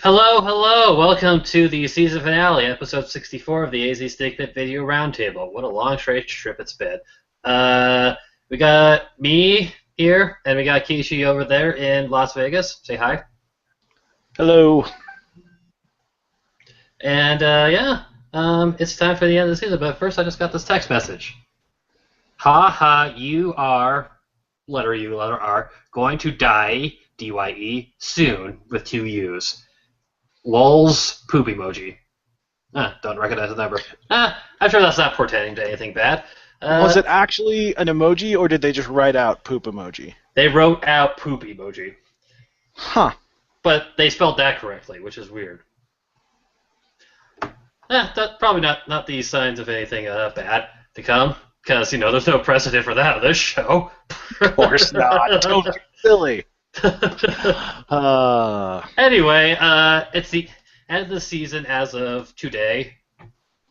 Hello, hello! Welcome to the season finale, episode 64 of the AZ Snakepit Video Roundtable. What a long, straight trip it's been. We got me here, and we got Kishi over there in Las Vegas. Say hi. Hello. And, it's time for the end of the season, but first I just got this text message. Ha ha, you are, letter U, letter R, going to die, D-Y-E, soon, with two U's. Lol's poop emoji. Don't recognize the number. I'm sure that's not portending to anything bad. Was it actually an emoji, or did they just write out poop emoji? They wrote out poop emoji. Huh. But they spelled that correctly, which is weird. That's probably not the signs of anything bad to come, because, there's no precedent for that on this show. Of course not. Don't be silly. Anyway, it's the end of the season as of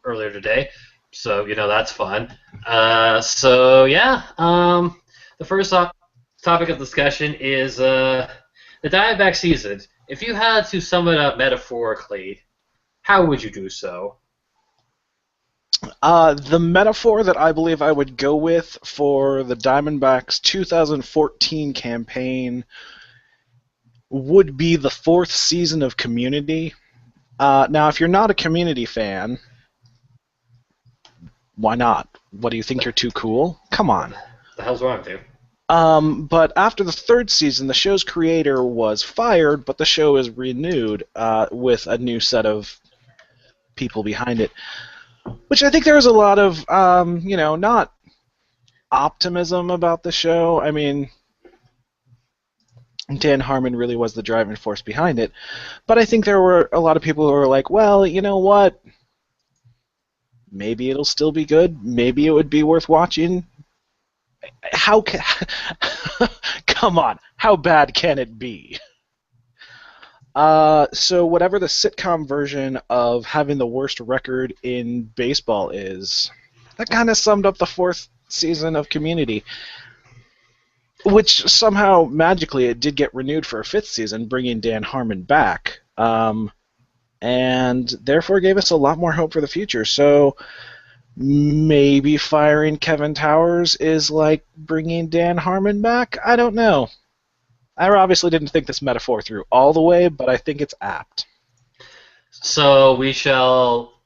earlier today, so that's fun. The first topic of discussion is the Diamondback season. If you had to sum it up metaphorically, how would you do so? The metaphor that I believe I would go with for the Diamondbacks 2014 campaign would be the fourth season of Community. Now, if you're not a Community fan, why not? What, do you think you're too cool? Come on. The hell's wrong with you? But after the third season, the show's creator was fired, but the show is renewed with a new set of people behind it. Which I think there was a lot of, not optimism about the show. I mean, Dan Harmon really was the driving force behind it. But I think there were a lot of people who were like, well, you know what? Maybe it'll still be good. Maybe it would be worth watching. Come on, how bad can it be? So whatever the sitcom version of having the worst record in baseball is, that kind of summed up the fourth season of Community, which somehow, magically, it did get renewed for a fifth season, bringing Dan Harmon back, and therefore gave us a lot more hope for the future. So maybe firing Kevin Towers is like bringing Dan Harmon back? I don't know. I obviously didn't think this metaphor through all the way, but I think it's apt. So we shall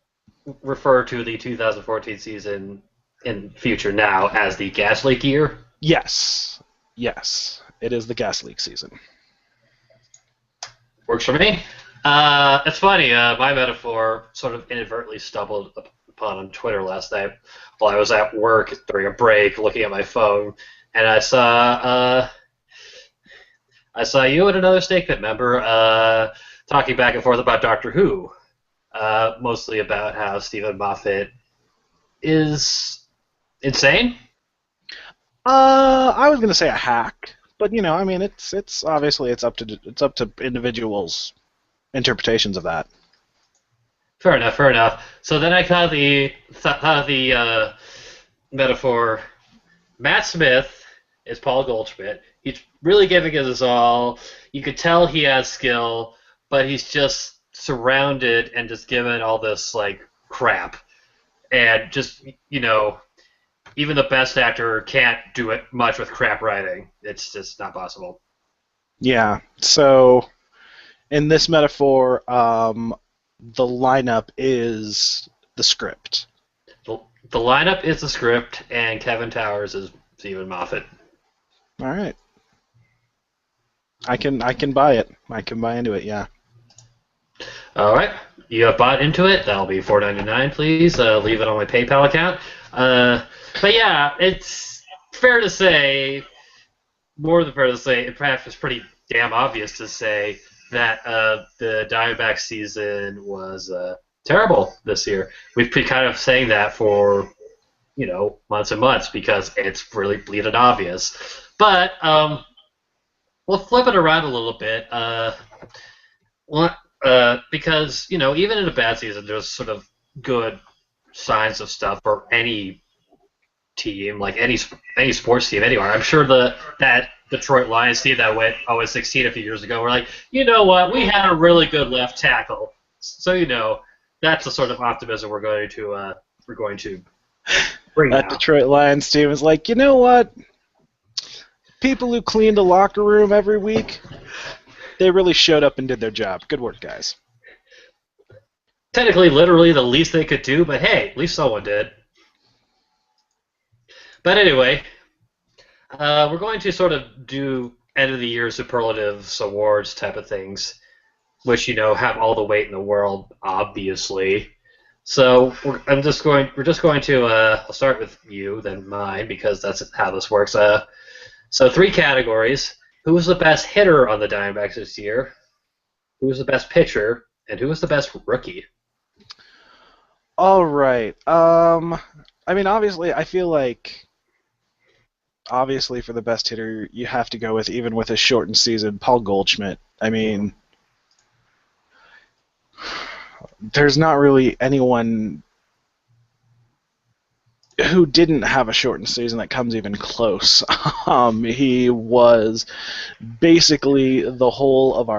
refer to the 2014 season in future now as the gas leak year? Yes. Yes. It is the gas leak season. Works for me. It's funny, my metaphor sort of inadvertently stumbled upon on Twitter last night while I was at work during a break looking at my phone, and I saw you and another Snakepit member talking back and forth about Doctor Who, mostly about how Stephen Moffat is insane. I was gonna say a hack, but it's obviously it's up to individuals' interpretations of that. Fair enough. So then I thought the metaphor. Matt Smith is Paul Goldschmidt. He's really giving it his all. You could tell he has skill, but he's just surrounded and just given all this crap, and just even the best actor can't do it much with crap writing. It's just not possible. Yeah. So in this metaphor, the lineup is the script. The lineup is the script, and Kevin Towers is Stephen Moffat. All right. I can buy it. I can buy into it. Yeah. All right. You have bought into it. That'll be $4.99, please. Leave it on my PayPal account. But yeah, it's fair to say, more than fair to say, in fact, it's pretty damn obvious to say that the Diamondbacks season was terrible this year. We've been kind of saying that for months and months because it's really bleeding obvious. But we'll flip it around a little bit. Because even in a bad season, there's sort of good signs of stuff for any team, like any sports team anywhere. I'm sure that Detroit Lions team that went 0-16 a few years ago. We're like, you know what? We had a really good left tackle, so that's the sort of optimism we're going to bring That now. Detroit Lions team is like, you know what? People who cleaned the locker room every week, they really showed up and did their job. Good work, guys. Technically, literally, the least they could do, but hey, at least someone did. But anyway, we're going to sort of do end of the year superlatives awards type of things, which have all the weight in the world, obviously. So we're just going to I'll start with you, then mine, because that's how this works. So 3 categories: who was the best hitter on the Diamondbacks this year? Who was the best pitcher? And who was the best rookie? All right. I mean, obviously, I feel like for the best hitter, you have to go with, even with a shortened season, Paul Goldschmidt. I mean, there's not really anyone who didn't have a shortened season that comes even close. He was basically the whole of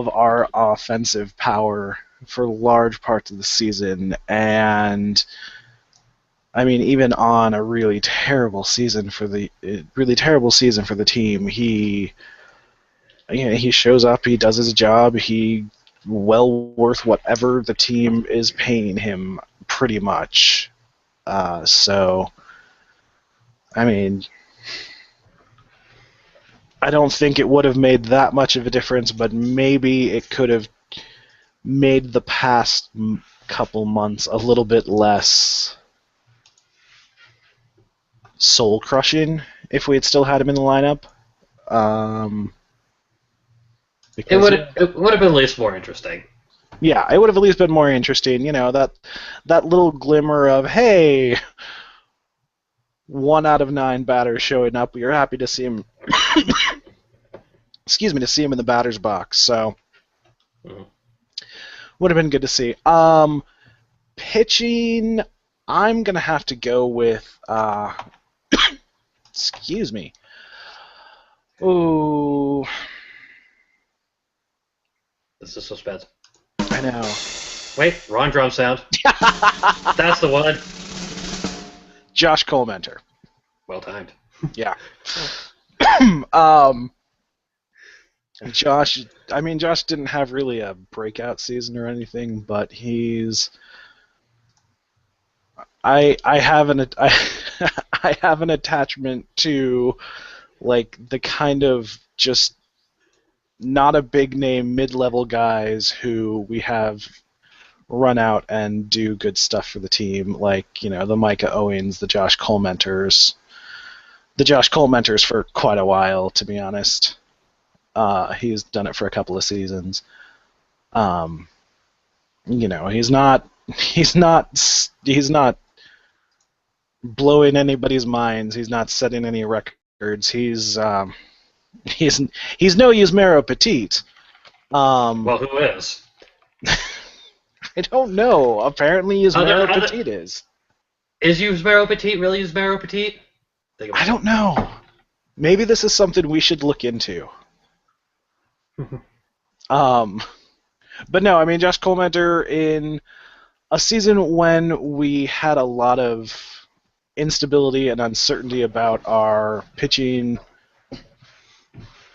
our offensive power for large parts of the season, and I mean, even on a really terrible season for the team, he shows up, he does his job, he well worth whatever the team is paying him, pretty much. So, I mean, I don't think it would have made that much of a difference, but maybe it could have made the past couple months a little bit less soul-crushing if we had still had him in the lineup. It would have been at least more interesting. Yeah, it would have at least been more interesting. That little glimmer of, hey, 1 out of 9 batters showing up. You're happy to see him. Excuse me, to see him in the batter's box. So would have been good to see. Pitching, I'm gonna have to go with. Excuse me. Ooh. This is suspense. I know. Wait, wrong drum sound. That's the one. Josh Colementer. Well timed. Yeah. Josh didn't have really a breakout season or anything, but I have an attachment to, like, the kind of just not a big name mid-level guys who we have run out and do good stuff for the team, like, the Micah Owens, the Josh Colementers. The Josh Colementers for quite a while, to be honest. He's done it for a couple of seasons. He's not blowing anybody's minds. He's not setting any records. He's no Yusmero Petit. Well, who is? I don't know. Apparently, Yusmero Petit is. Is Yusmero Petit really Yusmero Petit? I don't know. Maybe this is something we should look into. But no, I mean, Josh Colementer, in a season when we had a lot of instability and uncertainty about our pitching,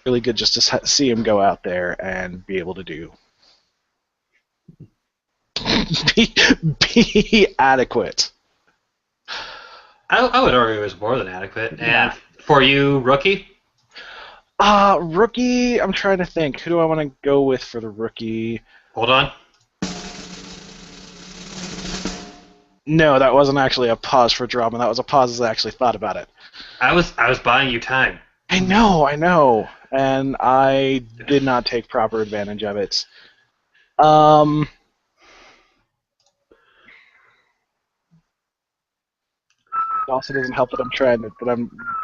really good just to see him go out there and be able to be adequate. I would argue it was more than adequate. And for you, rookie? Rookie, I'm trying to think. Who do I want to go with for the rookie? Hold on. No, that wasn't actually a pause for drama. That was a pause as I actually thought about it. I was buying you time. I know. And I did not take proper advantage of it. It also doesn't help that I'm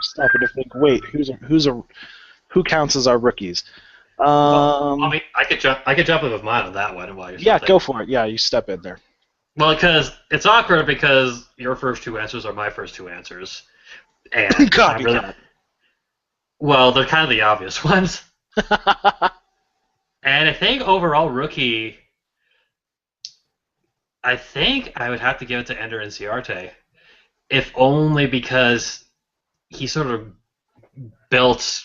stopping to think. Wait, who counts as our rookies? Well, I mean, I could jump in with mine on that one while you're. Yeah, go for it. Yeah, you step in there. Well, because it's awkward because your first 2 answers are my first 2 answers, and God, Well, they're kind of the obvious ones. And I think overall rookie, I think I would have to give it to Ender Inciarte, if only because he sort of built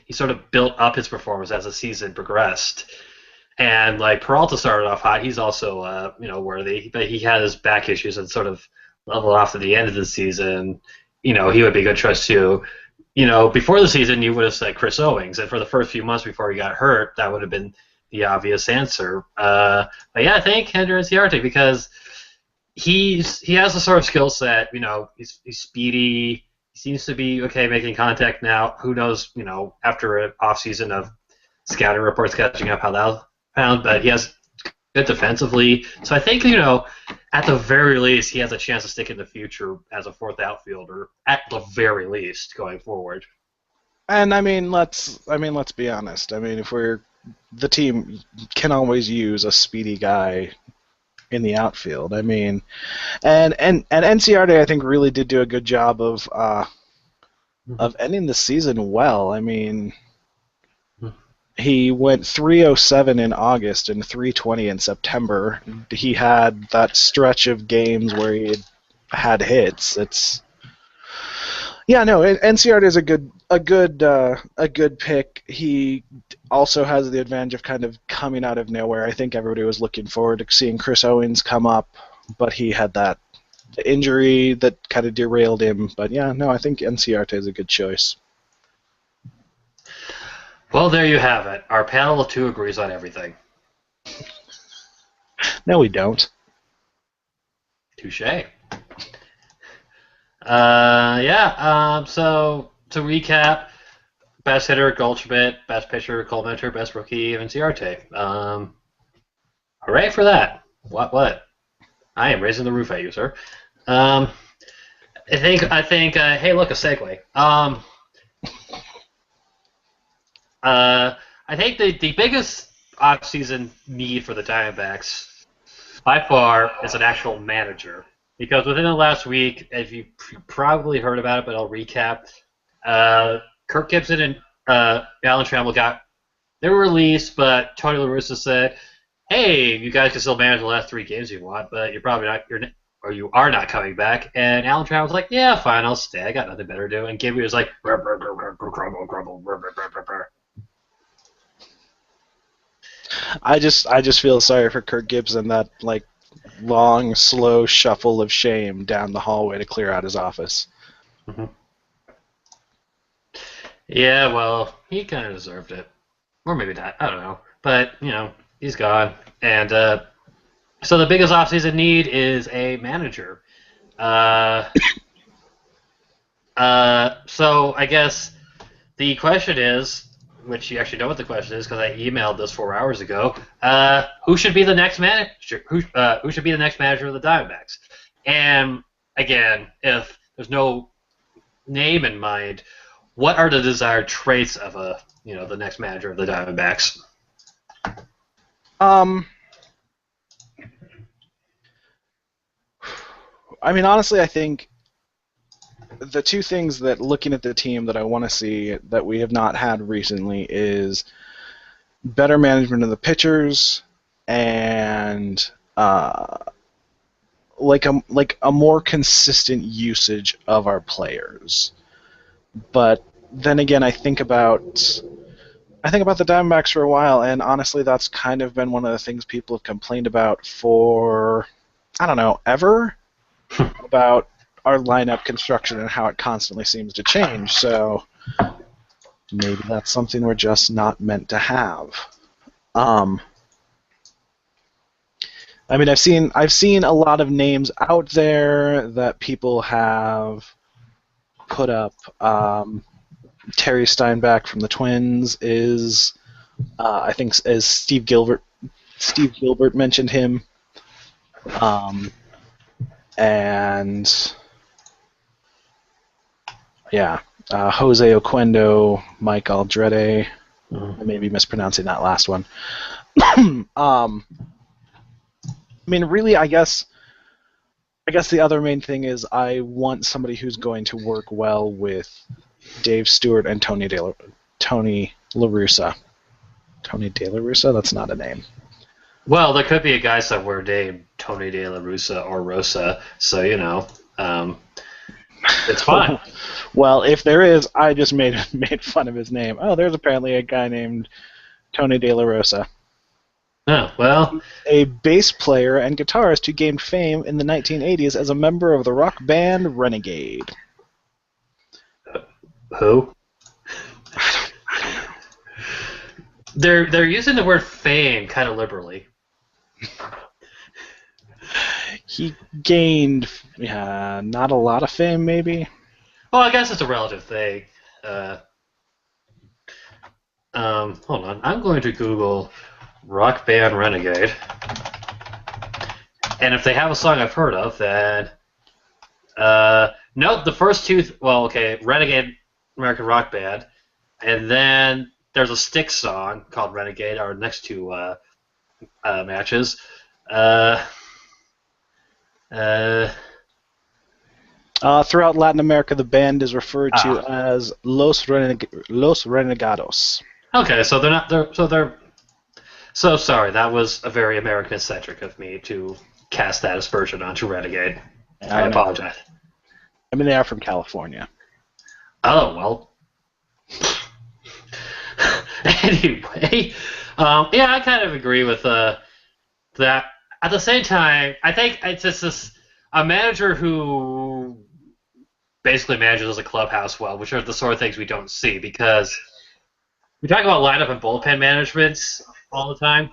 he sort of built up his performance as the season progressed. And like Peralta started off hot, he's also worthy, but he had his back issues and sort of leveled off at the end of the season. He would be a good choice too. Before the season, you would have said Chris Owings, and for the first few months before he got hurt, that would have been the obvious answer. But yeah, I think Ender Inciarte because he has a sort of skill set. He's speedy. He seems to be okay making contact now. Who knows? After an off season of scouting reports catching up how that found, but he has good defensively. So I think at the very least he has a chance to stick in the future as a fourth outfielder. At the very least, going forward. And let's be honest. If the team can always use a speedy guy in the outfield. And NCRD I think really did do a good job of ending the season well. He went 307 in August and 320 in September. He had that stretch of games where he had hits. NCRD is a good pick. He also has the advantage of kind of coming out of nowhere. I think everybody was looking forward to seeing Chris Owings come up, but he had the injury that kind of derailed him. But I think NCRD is a good choice. Well, there you have it. Our panel of two agrees on everything. No, we don't. Touché. So to recap, best hitter Goldschmidt, best pitcher Colementor, best rookie Inciarte. Hooray for that! What? I am raising the roof at you, sir. I think. Hey, look, a segue. I think the biggest off-season need for the Diamondbacks, by far, is an actual manager. Because within the last week, as you probably heard about it, but I'll recap, Kirk Gibson and Alan Trammell they were released, but Tony La Russa said, "Hey, you guys can still manage the last 3 games you want, but you are not coming back." And Alan Trammell was like, "Yeah, fine, I'll stay. I got nothing better to do." And Gibby was like, "Grumble." I just feel sorry for Kirk Gibson, that long, slow shuffle of shame down the hallway to clear out his office. Mm-hmm. Yeah, well, he kind of deserved it. Or maybe not, I don't know. But, he's gone. And so the biggest offseason need is a manager. So I guess the question is, which you actually know what the question is because I emailed this 4 hours ago. Who should be the next manager? Who should be the next manager of the Diamondbacks? And again, if there's no name in mind, what are the desired traits of the next manager of the Diamondbacks? Honestly, I think the two things that, looking at the team, that I want to see that we have not had recently is better management of the pitchers and a more consistent usage of our players. But then again, I think about the Diamondbacks for a while, and honestly, that's kind of been one of the things people have complained about for, I don't know, ever, about our lineup construction and how it constantly seems to change. So maybe that's something we're just not meant to have. I've seen a lot of names out there that people have put up. Terry Steinbach from the Twins is, I think, as Steve Gilbert mentioned him, and Jose Oquendo, Mike Aldrete. I may be mispronouncing that last one. Really, I guess the other main thing is I want somebody who's going to work well with Dave Stewart and Tony La Russa. Tony De La Russa? That's not a name. Well, there could be a guy somewhere named Tony De La Russa or Rosa, so it's fine. Well, if there is, I just made fun of his name. Oh, there's apparently a guy named Tony De La Rosa. Oh, well. A bass player and guitarist who gained fame in the 1980s as a member of the rock band Renegade. Who? I don't know. They're using the word fame kind of liberally. He gained not a lot of fame, maybe? Well, I guess it's a relative thing. Hold on. I'm going to Google rock band Renegade. And if they have a song I've heard of, then... no, the first two... Well, okay, Renegade, American Rock Band. And then there's a Styx song called Renegade, our next two matches. Throughout Latin America, the band is referred to as Los Renegados. Okay, so they're not. So sorry, that was a very American-centric of me to cast that aspersion onto Renegade. I apologize. I mean, they are from California. Oh well. Anyway, yeah, I kind of agree with that. At the same time, I think it's just a manager who basically manages a clubhouse well, which are the sort of things we don't see, because we talk about lineup and bullpen management all the time.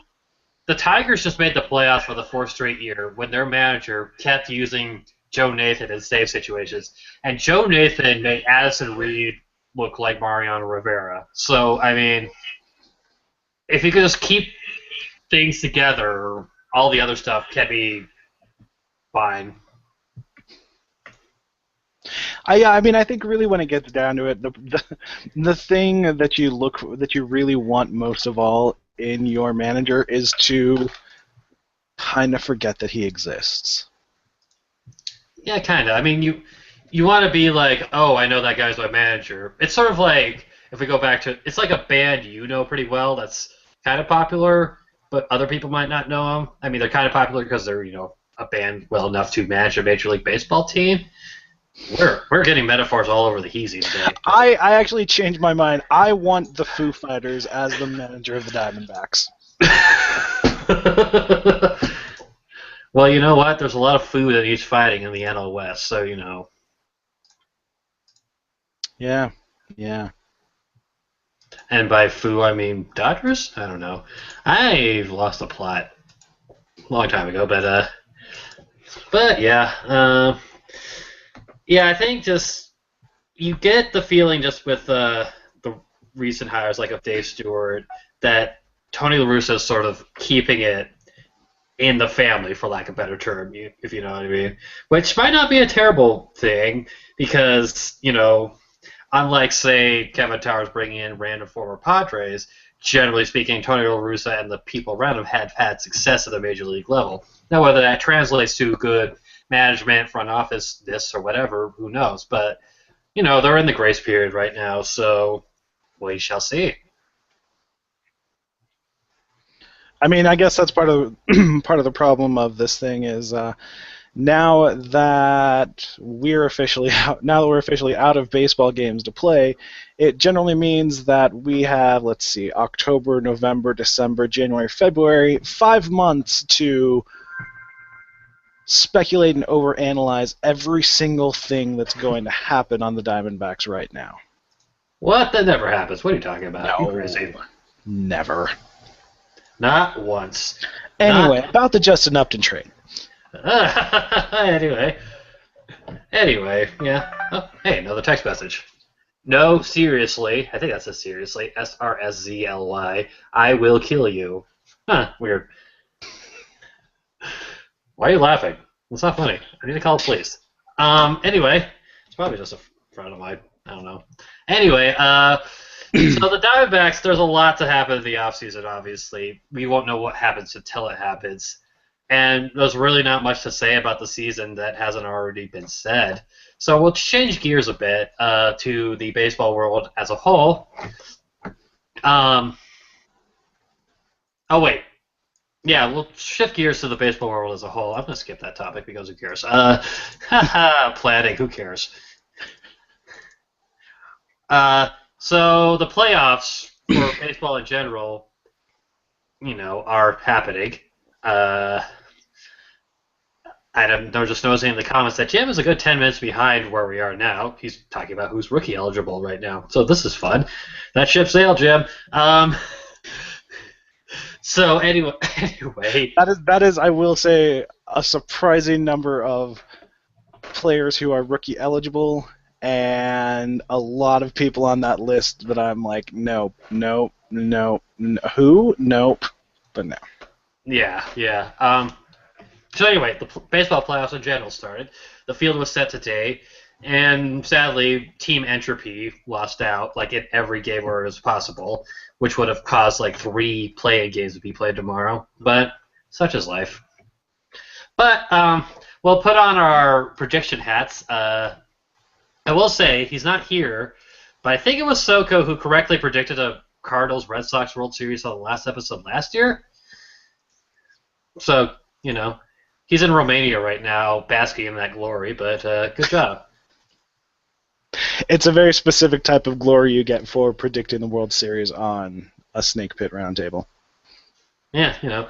The Tigers just made the playoffs for the fourth straight year when their manager kept using Joe Nathan in save situations, and Joe Nathan made Addison Reed look like Mariano Rivera. So, I mean, if you could just keep things together, all the other stuff can be fine. I mean, I think really when it gets down to it, the thing that you really want most of all in your manager is to kind of forget that he exists. Yeah, kind of. I mean, you want to be like, oh, I know that guy's my manager. It's sort of like, if we go back to, it's like a band you know pretty well that's kind of popular, but other people might not know them. I mean, they're kind of popular because they're, a band well enough to manage a Major League Baseball team. We're getting metaphors all over the heezy today. I actually changed my mind. I want the Foo Fighters as the manager of the Diamondbacks. Well, you know what? There's a lot of food in each fighting in the NL West, so Yeah. And by Foo, I mean Dodgers? I don't know. I lost the plot a long time ago, but yeah. Yeah, I think just you get the feeling just with the recent hires, like of Dave Stewart, that Tony La Russa is sort of keeping it in the family, for lack of a better term, if you know what I mean. Which might not be a terrible thing, because, unlike, say, Kevin Towers bringing in random former Padres, generally speaking, Tony La Russa and the people around him have had success at the major league level. Now, whether that translates to good management, front office, this or whatever, who knows? But, they're in the grace period right now, so we shall see. I mean, I guess that's part of the problem of this thing is now that we're officially out of baseball games to play, it generally means that we have, let's see, October, November, December, January, February, 5 months to speculate and overanalyze every single thing that's going to happen on the Diamondbacks right now. What? That never happens. What are you talking about? No, You crazy. Never. Not once. Anyway, about the Justin Upton trade. Anyway, yeah. Oh, hey, another text message. No, seriously. I think that says seriously. SRSZLY. I will kill you. Huh, weird. Why are you laughing? It's not funny. I need to call the police. Anyway, it's probably just a friend of mine. I don't know. Anyway, so the Diamondbacks, there's a lot to happen in the offseason, obviously. We won't know what happens until it happens. and there's really not much to say about the season that hasn't already been said. So we'll change gears a bit to the baseball world as a whole. Oh, wait. Yeah, we'll shift gears to the baseball world as a whole. I'm going to skip that topic because who cares? Planning, who cares? So the playoffs for baseball in general, are happening. I'm just noticing in the comments that Jim is a good 10 minutes behind where we are now. He's talking about who's rookie eligible right now. So this is fun. That ship sailed, Jim. So anyway, that is, I will say, a surprising number of players who are rookie eligible, and a lot of people on that list that I'm like, nope, who? Nope, but no. Yeah. So anyway, the baseball playoffs in general started. The field was set today, and sadly, Team Entropy lost out in every game where it was possible, which would have caused 3 play-in games to be played tomorrow. But such is life. But we'll put on our prediction hats. I will say he's not here, but I think it was Soko who correctly predicted a Cardinals Red Sox World Series on the last episode last year. So he's in Romania right now, basking in that glory. But good job. It's a very specific type of glory you get for predicting the World Series on a Snakepit Roundtable. Yeah,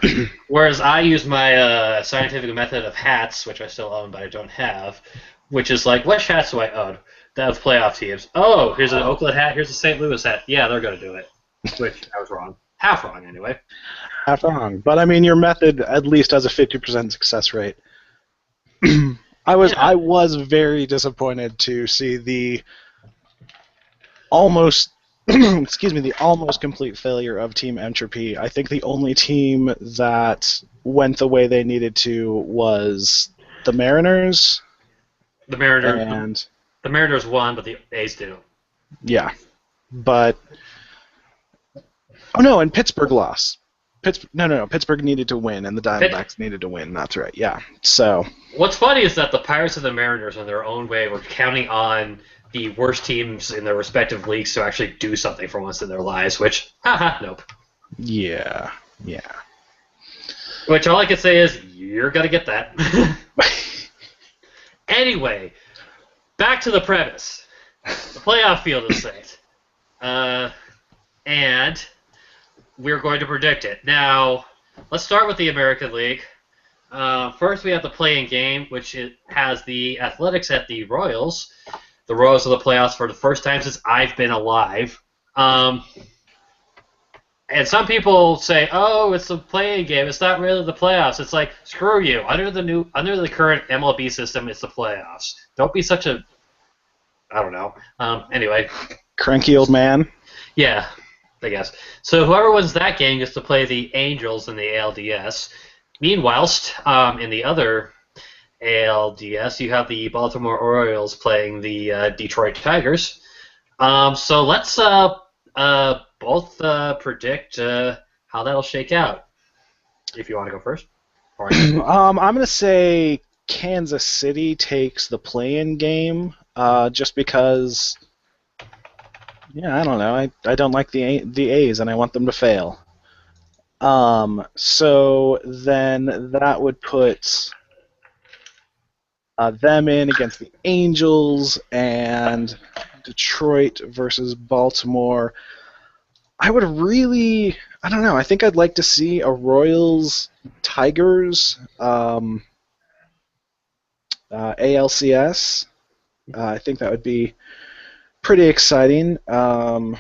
Whereas I use my scientific method of hats, which I still own but I don't have, which is which hats do I own? That of playoff teams. Oh, here's an Oakland hat, here's a St. Louis hat. Yeah, they're going to do it. Which I was wrong. Half wrong, anyway. Half wrong. But, I mean, your method at least has a 50% success rate. I was very disappointed to see the almost complete failure of Team Entropy. I think the only team that went the way they needed to was the Mariners. The Mariners won, but the A's didn't. Yeah, but and Pittsburgh lost. Pittsburgh needed to win, and the Diamondbacks needed to win. That's right. Yeah. So what's funny is that the Pirates and the Mariners, in their own way, were counting on the worst teams in their respective leagues to actually do something for once in their lives, which, nope. Yeah. Which all I can say is, you're going to get that. Anyway, back to the premise. The playoff field is set. And we're going to predict it. Now, let's start with the American League. First, we have the play-in game, which has the Athletics at the Royals. The Royals are the playoffs for the first time since I've been alive. And some people say, "Oh, it's the play-in game. It's not really the playoffs." It's like, screw you. Under the current MLB system, it's the playoffs. Don't be such a, I don't know. Anyway, cranky old man. Yeah, I guess. So whoever wins that game gets to play the Angels in the ALDS. Meanwhile, in the other ALDS, you have the Baltimore Orioles playing the Detroit Tigers. So let's both predict how that'll shake out. If you want to go first. I'm going to say Kansas City takes the play-in game, just because, I don't know. I don't like the A's, and I want them to fail. So then that would put them in against the Angels, and Detroit versus Baltimore. I would really, I don't know, I think I'd like to see a Royals-Tigers ALCS. I think that would be pretty exciting. I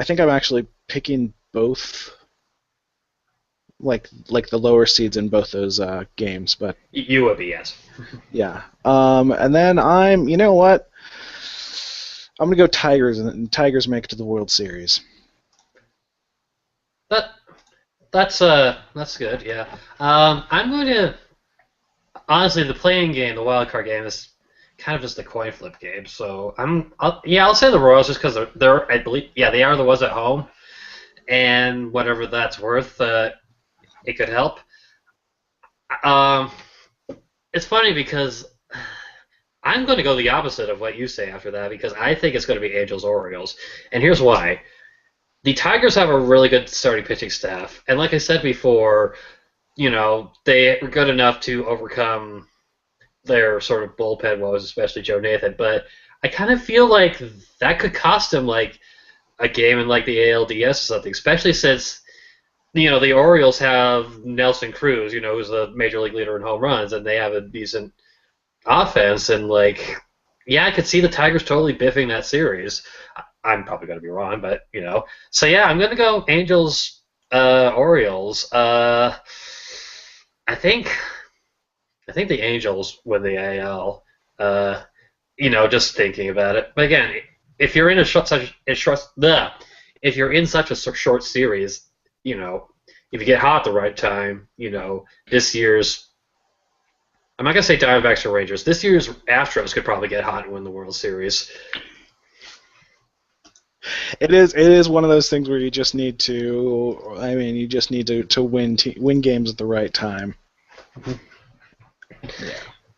think I'm actually picking both, like the lower seeds in both those games, but you would be, yes. Yeah. And then you know what? I'm gonna go Tigers, and Tigers make it to the World Series. That's good, yeah. I'm going to, honestly, the play-in game, the wild card game, is kind of just a coin flip game. So I'll say the Royals just because they're I believe they are the ones at home, and whatever that's worth, it could help. Um, it's funny because I'm going to go the opposite of what you say after that because I think it's going to be Angels Orioles, and here's why. The Tigers have a really good starting pitching staff, and like I said before, they were good enough to overcome their sort of bullpen woes, especially Joe Nathan. But I kind of feel like that could cost them like a game in like the ALDS or something, especially since the Orioles have Nelson Cruz, who's the major league leader in home runs, and they have a decent offense. And like, yeah, I could see the Tigers totally biffing that series. I'm probably going to be wrong, but So yeah, I'm going to go Angels, Orioles. I think the Angels win the AL. Just thinking about it. But again, if you're in if you're in such a short series, if you get hot at the right time, this year's. I'm not gonna say Diamondbacks or Rangers. This year's Astros could probably get hot and win the World Series. It is one of those things where you just need to. I mean, you just need to win games at the right time.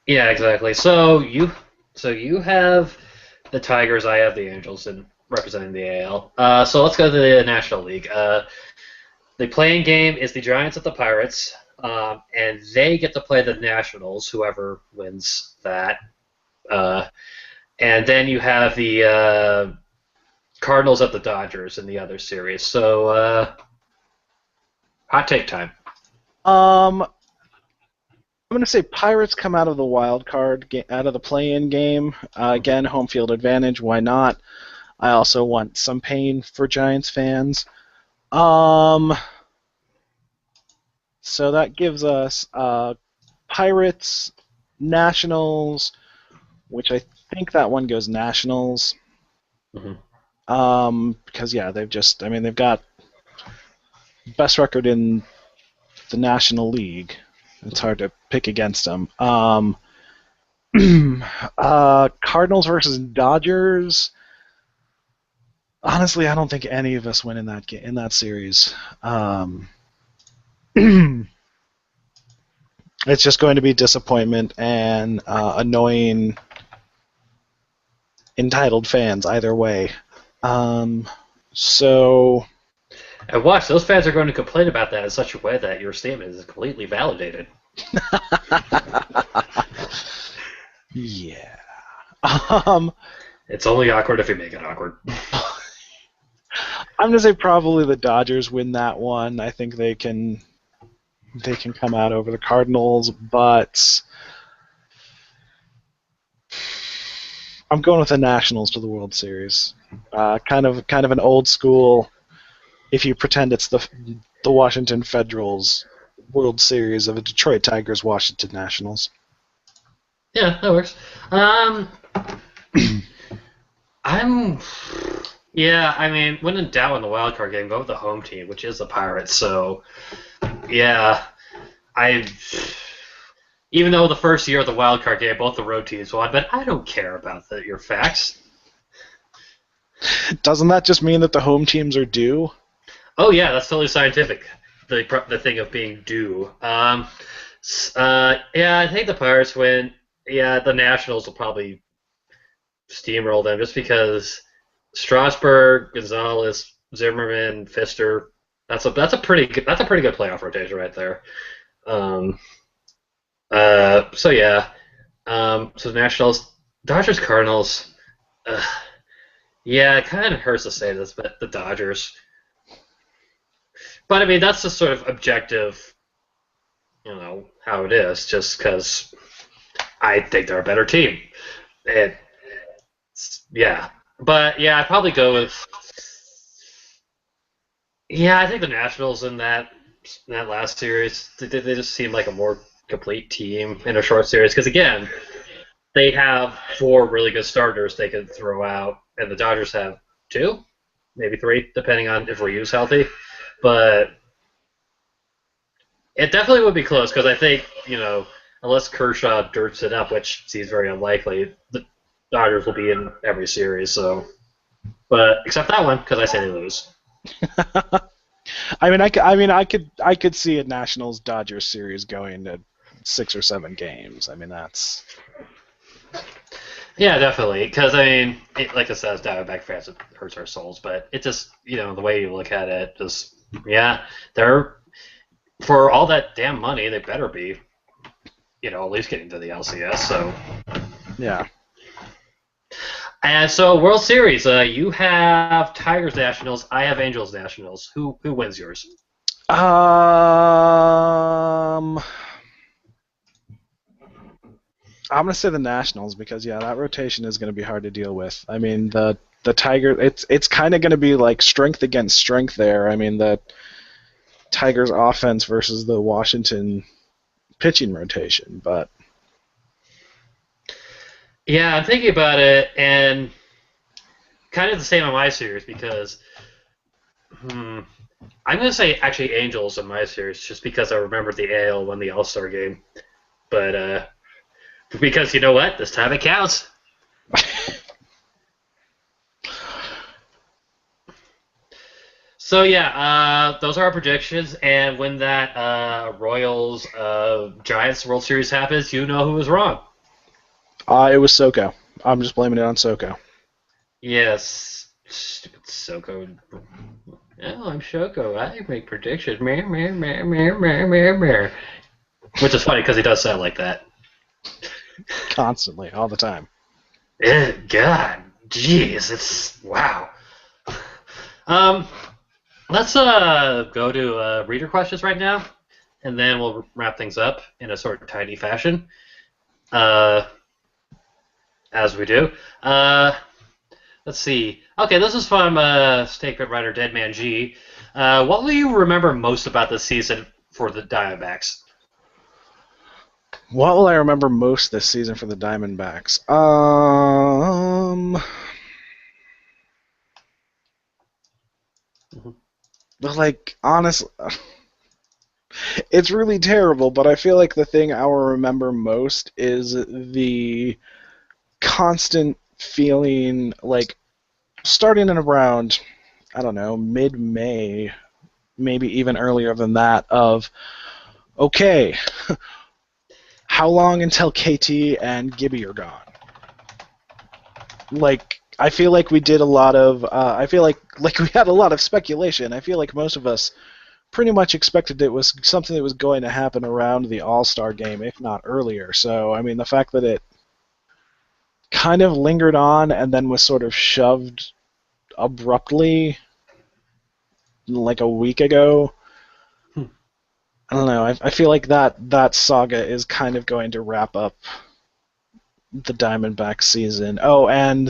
Yeah, exactly. So you have the Tigers. I have the Angels and representing the AL. So let's go to the National League. The playing game is the Giants at the Pirates, and they get to play the Nationals, whoever wins that. And then you have the Cardinals at the Dodgers in the other series. So hot take time. I'm going to say Pirates come out of the wild card, out of the play-in game. Again, home field advantage. Why not? I also want some pain for Giants fans. So that gives us Pirates, Nationals, which I think that one goes Nationals. Mm-hmm. Because they've got best record in the National League. It's hard to pick against them. Cardinals versus Dodgers. Honestly, I don't think any of us win in that series. It's just going to be disappointment and annoying entitled fans either way. So. And watch, those fans are going to complain about that in such a way that your statement is completely validated. Yeah. It's only awkward if you make it awkward. I'm going to say probably the Dodgers win that one. I think they can come out over the Cardinals, but I'm going with the Nationals to the World Series. Kind of an old school. If you pretend it's the Washington Federals World Series of the Detroit Tigers, Washington Nationals. Yeah, that works. When in doubt in the wild card game, go with the home team, which is the Pirates. So, yeah, even though the first year of the wild card game, both the road teams won, but I don't care about your facts. Doesn't that just mean that the home teams are due? Oh yeah, that's totally scientific. The thing of being due. I think the Pirates win. Yeah, the Nationals will probably steamroll them just because Strasburg, Gonzalez, Zimmerman, Fister. That's a pretty good playoff rotation right there. So Nationals, Dodgers, Cardinals. Yeah, it kind of hurts to say this, but the Dodgers. But I mean, that's just sort of objective, how it is, just because I think they're a better team. I'd probably go with. Yeah, I think the Nationals in that last series, they just seem like a more complete team in a short series. Because again, they have 4 really good starters they could throw out, and the Dodgers have 2, maybe 3, depending on if Ryu's healthy. But it definitely would be close because I think, unless Kershaw dirts it up, which seems very unlikely, the Dodgers will be in every series. So, but except that one because I say they lose. I could see a Nationals Dodgers series going to 6 or 7 games. I mean, that's... Yeah, definitely. Because, I mean, like I said, as Diamondback fans, it hurts our souls. But it just, the way you look at it, just, yeah, they're, for all that damn money, they better be, at least getting to the LCS. So, yeah. And so, World Series, you have Tigers Nationals, I have Angels Nationals. Who wins yours? I'm going to say the Nationals because, yeah, that rotation is going to be hard to deal with. I mean, the Tigers, it's kind of going to be like strength against strength there. I mean, the Tigers offense versus the Washington pitching rotation, but... Yeah, I'm thinking about it, and kind of the same on my series because I'm going to say actually Angels in my series just because I remember the AL won the All-Star game. But because you know what? This time it counts. So yeah, those are our predictions, and when that Royals Giants World Series happens, you know who was wrong. It was Soko. I'm just blaming it on Soko. Yes, stupid Soko. Oh, I'm Shoko. I make predictions. Which is funny because he does sound like that. Constantly, all the time. God, jeez, it's wow. Let's go to reader questions right now, and then we'll wrap things up in a sort of tidy fashion, as we do. Let's see. Okay, this is from Snakepit writer Deadman G. What will you remember most about this season for the Diamondbacks? What will I remember most this season for the Diamondbacks? Like, honestly, it's really terrible, but I feel like the thing I will remember most is the constant feeling, like, starting in around, I don't know, mid-May, maybe even earlier than that, of, okay, how long until KT and Gibby are gone? Like, I feel like we did a lot of, I feel like we had a lot of speculation. I feel like most of us pretty much expected it was something that was going to happen around the All-Star game, if not earlier. So, I mean, the fact that it kind of lingered on and then was sort of shoved abruptly like a week ago, I don't know. I feel like that saga is kind of going to wrap up the Diamondback season. Oh, and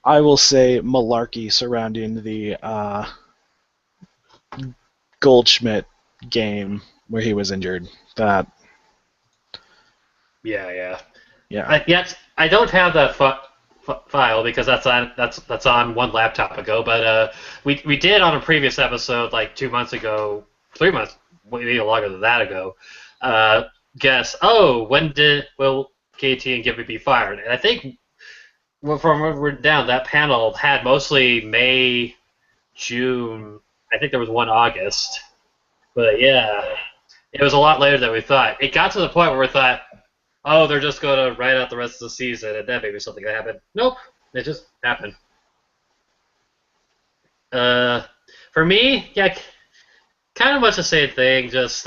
I will say, malarkey surrounding the Goldschmidt game where he was injured. That. Yeah. Yeah. I don't have that file because that's on one laptop ago. But we did on a previous episode like 2 months ago, 3 months, maybe longer than that ago. Guess when will KT and Gibby be fired? And I think from what we're down, that panel had mostly May, June. I think there was one August. But yeah, it was a lot later than we thought. It got to the point where we thought, oh, they're just going to write out the rest of the season, and then maybe something will happen. Nope, it just happened. For me, yeah, kind of much the same thing, just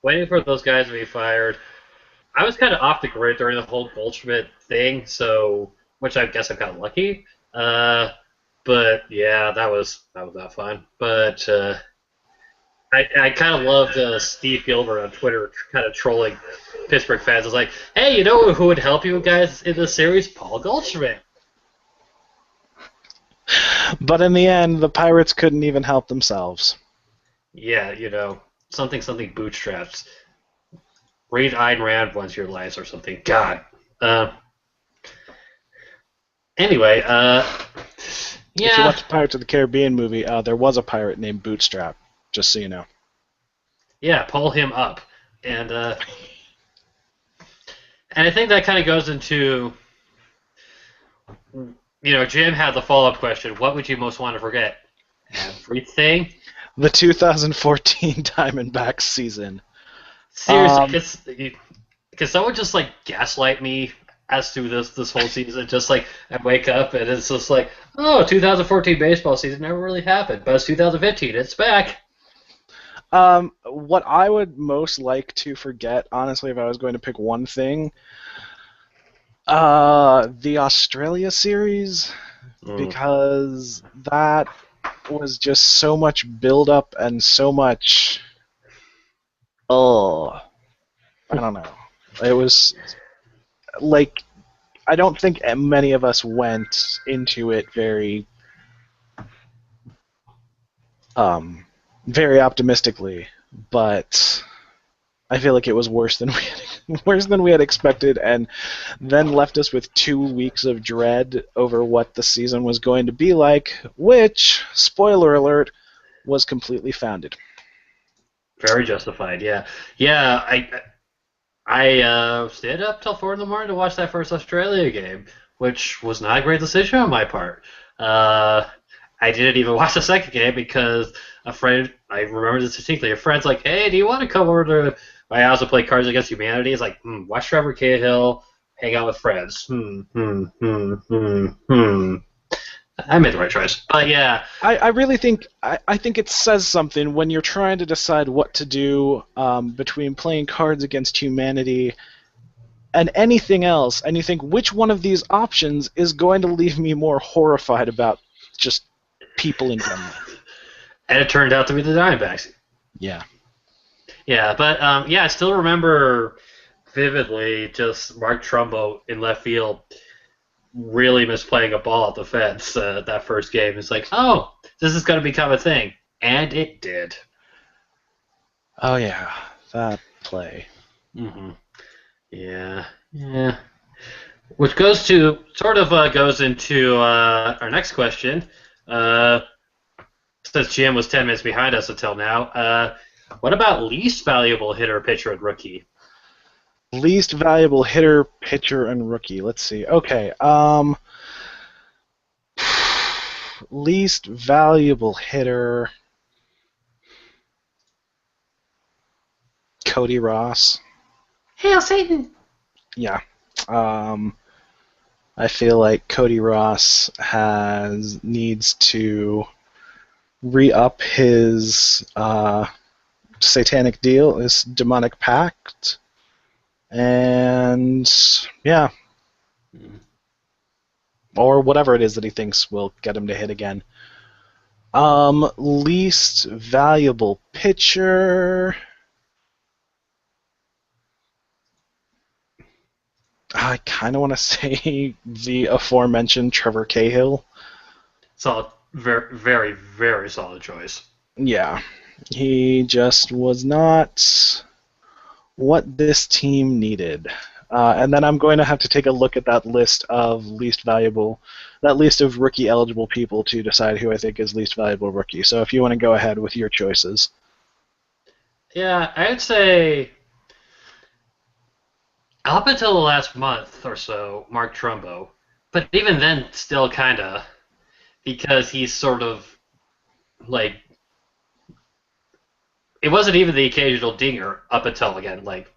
waiting for those guys to be fired. I was kind of off the grid during the whole Goldschmidt thing, which I guess I'm kind of lucky. But yeah, that was not fun. But I kind of loved Steve Gilbert on Twitter kind of trolling Pittsburgh fans. I was like, hey, you know who would help you guys in this series? Paul Goldschmidt. But in the end, the Pirates couldn't even help themselves. Yeah, something bootstraps. Read Ayn Rand once your lives or something. God. Anyway, yeah. If you watch the Pirates of the Caribbean movie, there was a pirate named Bootstrap, just so you know. Yeah, pull him up. And I think that kind of goes into, Jim had the follow-up question. What would you most want to forget? Everything? The 2014 Diamondbacks season. Seriously, can someone just like gaslight me as to this whole season? Just like I wake up and it's just like, oh, 2014 baseball season never really happened, but it's 2015, it's back. What I would most like to forget, honestly, if I was going to pick one thing, the Australia series, because that was just so much build-up and so much. Oh, I don't know. It was like I don't think many of us went into it very optimistically, but I feel like it was worse than we had expected, and then left us with 2 weeks of dread over what the season was going to be like, which, spoiler alert, was completely founded. Very justified, yeah. Yeah, I stayed up till 4 in the morning to watch that first Australia game, which was not a great decision on my part. I didn't even watch the second game because a friend, I remember this distinctly, a friend's like, hey, do you want to come over to my house and play Cards Against Humanity? It's like, watch Trevor Cahill, hang out with friends. I made the right choice. But yeah. I really think I think it says something when you're trying to decide what to do between playing Cards Against Humanity and anything else, and you think which one of these options is going to leave me more horrified about just people in general. And it turned out to be the Diamondbacks. Yeah. Yeah, but I still remember vividly just Mark Trumbo in left field really misplaying a ball at the fence that first game. It's like, oh, this is going to become a thing. And it did. Oh, yeah. That play. Mm-hmm. Yeah. Which goes into our next question. Since GM was 10 minutes behind us until now, what about least valuable hitter, pitcher, and rookie? Least valuable hitter, pitcher, and rookie. Let's see. Okay. Least valuable hitter. Cody Ross. Hail Satan! Yeah. I feel like Cody Ross needs to re-up his satanic deal, his demonic pact, and yeah, or whatever it is that he thinks will get him to hit again. Least valuable pitcher. I kind of want to say the aforementioned Trevor Cahill. Solid, very, very, very solid choice. Yeah, he just was not what this team needed. And then I'm going to have to take a look at that list of rookie eligible people to decide who I think is least valuable rookie. So if you want to go ahead with your choices. Yeah, I'd say up until the last month or so, Mark Trumbo. But even then, still kind of, because he's sort of like, it wasn't even the occasional dinger up until, again, like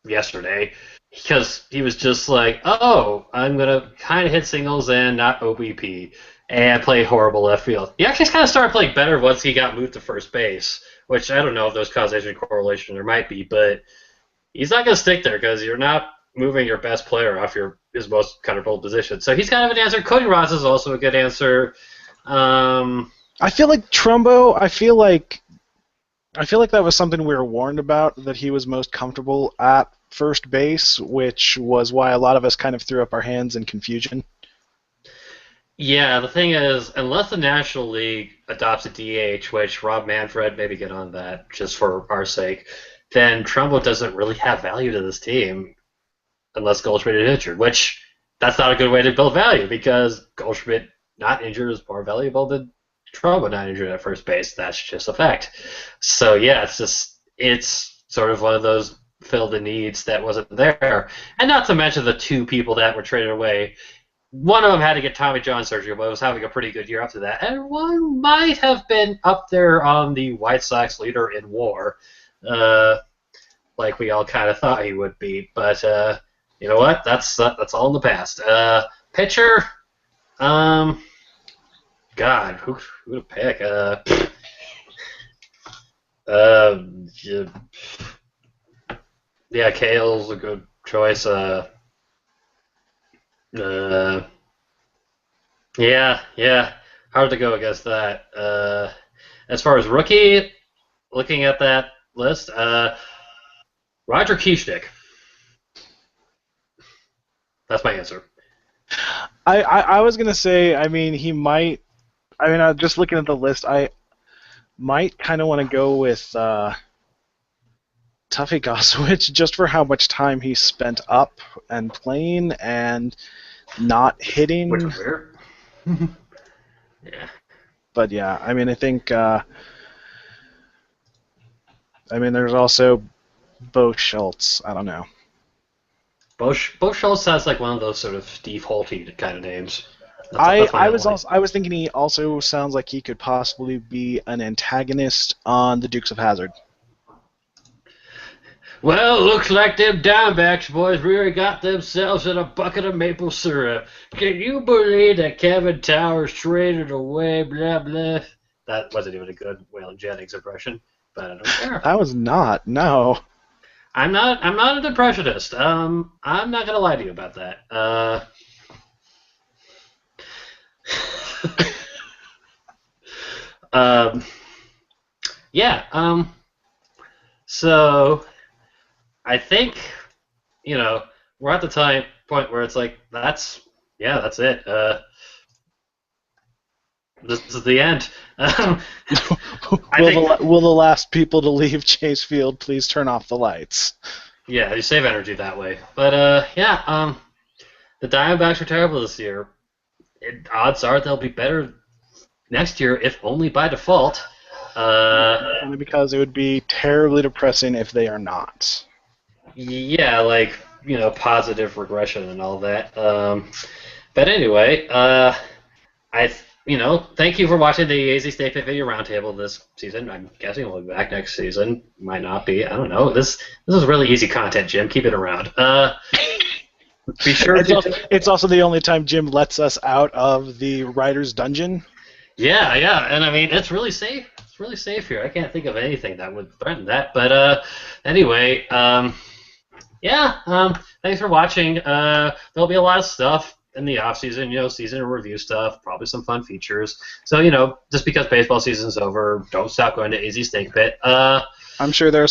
yesterday, because he was just like, oh, I'm going to kind of hit singles and not OBP and play horrible left field. He actually kind of started playing better once he got moved to first base, which I don't know if there's causation correlation, there might be, but he's not going to stick there because you're not moving your best player off his most comfortable position. So he's kind of an answer. Cody Ross is also a good answer. I feel like Trumbo, I feel like that was something we were warned about, that he was most comfortable at first base, which was why a lot of us kind of threw up our hands in confusion. Yeah, the thing is, unless the National League adopts a DH, which Rob Manfred, maybe get on that just for our sake, then Trumbo doesn't really have value to this team unless Goldschmidt is injured, which that's not a good way to build value because Goldschmidt not injured is more valuable than Trumbo not injured at first base. That's just a fact. So, yeah, it's sort of one of those fill the needs that wasn't there. And not to mention the two people that were traded away one of them had to get Tommy John surgery, but was having a pretty good year after that. And one might have been up there on the White Sox leader in WAR, like we all kind of thought he would be. But you know what? That's all in the past. Pitcher, God, who to pick? Yeah, yeah, Kale's a good choice. Yeah, hard to go against that. As far as rookie, looking at that list, Roger Keishnick. That's my answer. I was gonna say, I mean, he might. I mean, just looking at the list, I might kind of want to go with Tuffy Goswitch just for how much time he spent up and playing and not hitting. Which was weird. Yeah. But yeah, I mean, I think. I mean, there's also Bo Schultz. I don't know. Bo Schultz sounds like one of those sort of Steve Holty kind of names. I was thinking he also sounds like he could possibly be an antagonist on the Dukes of Hazzard. Well, looks like them Diamondbacks boys really got themselves in a bucket of maple syrup. Can you believe that Kevin Towers traded away, blah, blah? That wasn't even a good Waylon Jennings impression, but I don't care. That was not, no. I'm not an impressionist. I'm not going to lie to you about that. Yeah, so I think, we're at the point where it's like, that's it. This is the end. Will the last people to leave Chase Field please turn off the lights? Yeah, you save energy that way. But, the Diamondbacks are terrible this year. Odds are they'll be better next year, if only by default. Only because it would be terribly depressing if they are not. Yeah, like, positive regression and all that. But anyway, thank you for watching the AZ Snakepit Video Roundtable this season. I'm guessing we'll be back next season. Might not be. I don't know. This is really easy content, Jim. Keep it around. Be sure it's also the only time Jim lets us out of the writer's dungeon. Yeah, and I mean, it's really safe. It's really safe here. I can't think of anything that would threaten that. But anyway, thanks for watching. There'll be a lot of stuff in the off season, season review stuff, probably some fun features. So, just because baseball season's over, don't stop going to AZ Snakepit. I'm sure there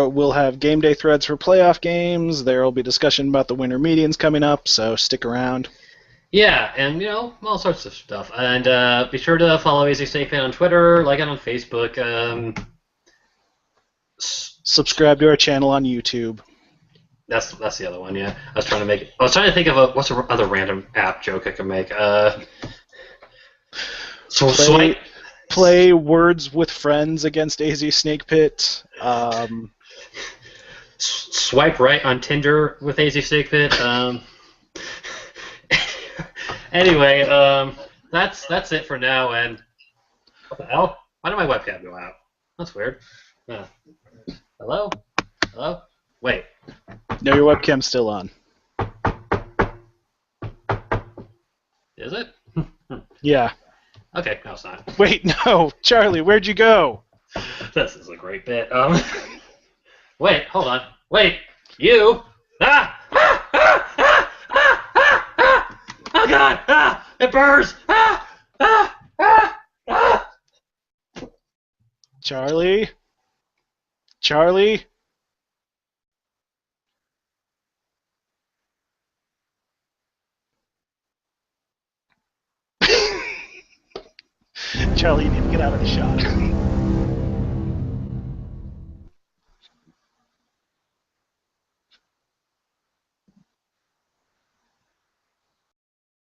will have game day threads for playoff games. There will be discussion about the winter meetings coming up, so stick around. Yeah, and all sorts of stuff. And be sure to follow AZ Snakepit on Twitter, like it on Facebook. Subscribe to our channel on YouTube. That's the other one. Yeah, I was trying to think of what's a other random app joke I can make. Play Words with Friends against AZ Snakepit. Swipe right on Tinder with AZ Snakepit. Anyway, that's it for now. And what the hell? Why did my webcam go out? That's weird. Hello? Wait. No, your webcam's still on. Is it? Yeah. Okay, no, it's not. Wait, no, Charlie, where'd you go? This is a great bit. Wait, hold on. Wait, you. Ah! Ah! Ah! Ah! Ah! Ah! Ah! Oh God! Ah! It burns! Ah! Ah! Ah! Ah! Charlie? Charlie, you need to get out of the shot.